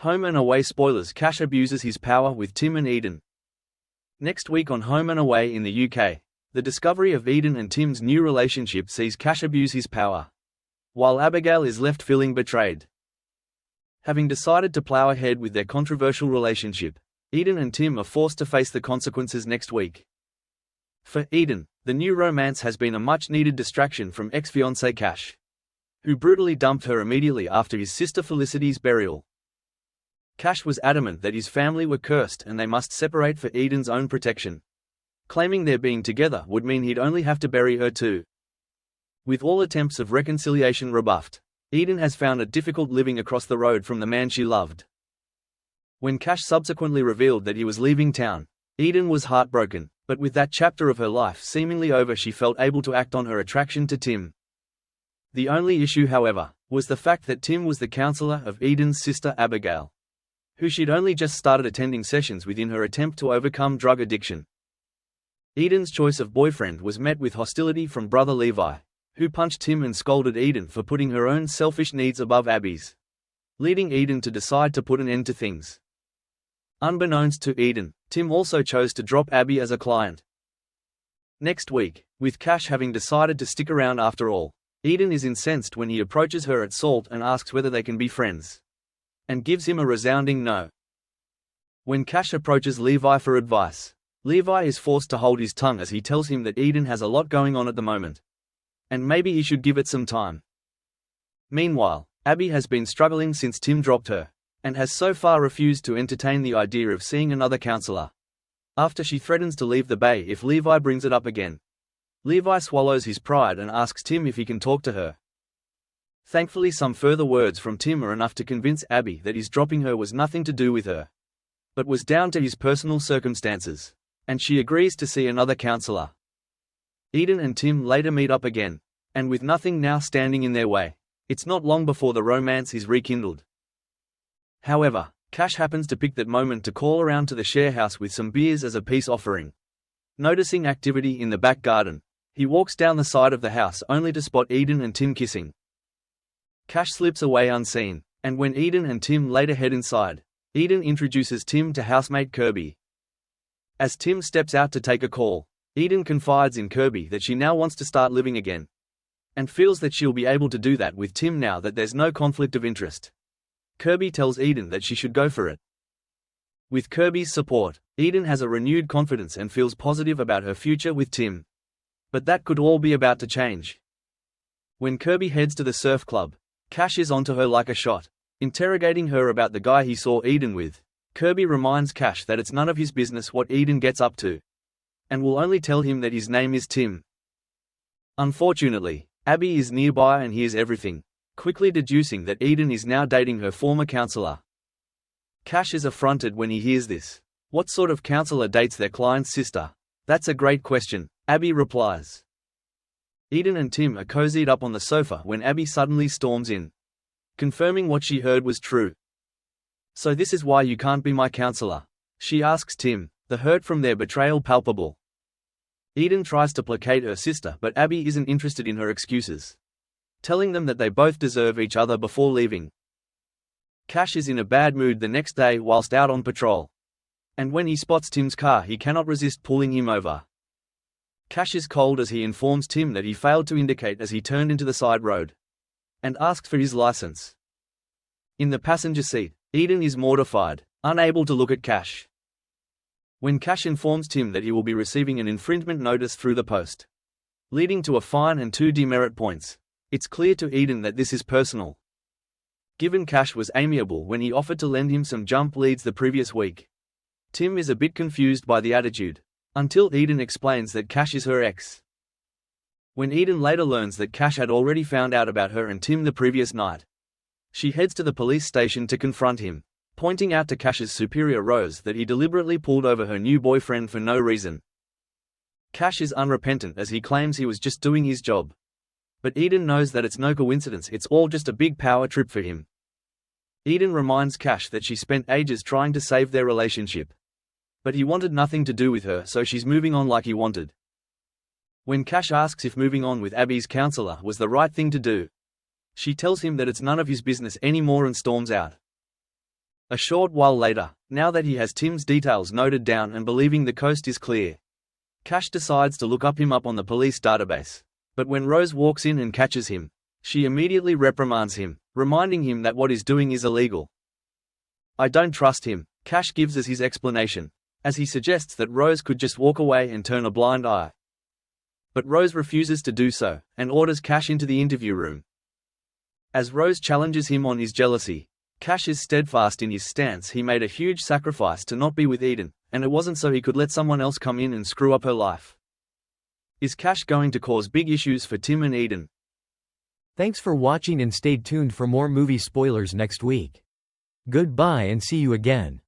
Home and away spoilers. Cash abuses his power with Tim and Eden. Next week on Home and Away in the UK, the discovery of Eden and Tim's new relationship sees Cash abuse his power, while Abigail is left feeling betrayed. Having decided to plow ahead with their controversial relationship, Eden and Tim are forced to face the consequences next week. For Eden, the new romance has been a much-needed distraction from ex-fiancé Cash, who brutally dumped her immediately after his sister Felicity's burial. Cash was adamant that his family were cursed and they must separate for Eden's own protection, claiming their being together would mean he'd only have to bury her too. With all attempts of reconciliation rebuffed, Eden has found it difficult living across the road from the man she loved. When Cash subsequently revealed that he was leaving town, Eden was heartbroken, but with that chapter of her life seemingly over, she felt able to act on her attraction to Tim. The only issue, however, was the fact that Tim was the counselor of Eden's sister Abigail, who she'd only just started attending sessions with in her attempt to overcome drug addiction. Eden's choice of boyfriend was met with hostility from brother Levi, who punched Tim and scolded Eden for putting her own selfish needs above Abby's, leading Eden to decide to put an end to things. Unbeknownst to Eden, Tim also chose to drop Abby as a client. Next week, with Cash having decided to stick around after all, Eden is incensed when he approaches her at Salt and asks whether they can be friends, and gives him a resounding no. When Cash approaches Levi for advice, Levi is forced to hold his tongue as he tells him that Eden has a lot going on at the moment, and maybe he should give it some time. Meanwhile, Abby has been struggling since Tim dropped her, and has so far refused to entertain the idea of seeing another counselor, after she threatens to leave the bay if Levi brings it up again. Levi swallows his pride and asks Tim if he can talk to her. Thankfully, some further words from Tim are enough to convince Abby that his dropping her was nothing to do with her, but was down to his personal circumstances, and she agrees to see another counselor. Eden and Tim later meet up again, and with nothing now standing in their way, it's not long before the romance is rekindled. However, Cash happens to pick that moment to call around to the share house with some beers as a peace offering. Noticing activity in the back garden, he walks down the side of the house only to spot Eden and Tim kissing. Cash slips away unseen, and when Eden and Tim later head inside, Eden introduces Tim to housemate Kirby. As Tim steps out to take a call, Eden confides in Kirby that she now wants to start living again, and feels that she'll be able to do that with Tim now that there's no conflict of interest. Kirby tells Eden that she should go for it. With Kirby's support, Eden has a renewed confidence and feels positive about her future with Tim. But that could all be about to change. When Kirby heads to the surf club, Cash is onto her like a shot, interrogating her about the guy he saw Eden with. Kirby reminds Cash that it's none of his business what Eden gets up to, and will only tell him that his name is Tim. Unfortunately, Abby is nearby and hears everything, quickly deducing that Eden is now dating her former counselor. Cash is affronted when he hears this. What sort of counselor dates their client's sister? That's a great question, Abby replies. Eden and Tim are cozied up on the sofa when Abby suddenly storms in, confirming what she heard was true. So this is why you can't be my counselor? She asks Tim, the hurt from their betrayal palpable. Eden tries to placate her sister, but Abby isn't interested in her excuses, telling them that they both deserve each other before leaving. Cash is in a bad mood the next day whilst out on patrol, and when he spots Tim's car he cannot resist pulling him over. Cash is cold as he informs Tim that he failed to indicate as he turned into the side road, and asks for his license. In the passenger seat, Eden is mortified, unable to look at Cash. When Cash informs Tim that he will be receiving an infringement notice through the post, leading to a fine and 2 demerit points, it's clear to Eden that this is personal. Given Cash was amiable when he offered to lend him some jump leads the previous week, Tim is a bit confused by the attitude, until Eden explains that Cash is her ex. When Eden later learns that Cash had already found out about her and Tim the previous night, she heads to the police station to confront him, pointing out to Cash's superior Rose that he deliberately pulled over her new boyfriend for no reason. Cash is unrepentant as he claims he was just doing his job. But Eden knows that it's no coincidence, it's all just a big power trip for him. Eden reminds Cash that she spent ages trying to save their relationship, but he wanted nothing to do with her, so she's moving on like he wanted. When Cash asks if moving on with Abby's counselor was the right thing to do, she tells him that it's none of his business anymore and storms out. A short while later, now that he has Tim's details noted down and believing the coast is clear, Cash decides to look him up on the police database. But when Rose walks in and catches him, she immediately reprimands him, reminding him that what he's doing is illegal. "I don't trust him," Cash gives as his explanation, as he suggests that Rose could just walk away and turn a blind eye. But Rose refuses to do so, and orders Cash into the interview room. As Rose challenges him on his jealousy, Cash is steadfast in his stance. He made a huge sacrifice to not be with Eden, and it wasn't so he could let someone else come in and screw up her life. Is Cash going to cause big issues for Tim and Eden? Thanks for watching and stay tuned for more movie spoilers next week. Goodbye and see you again.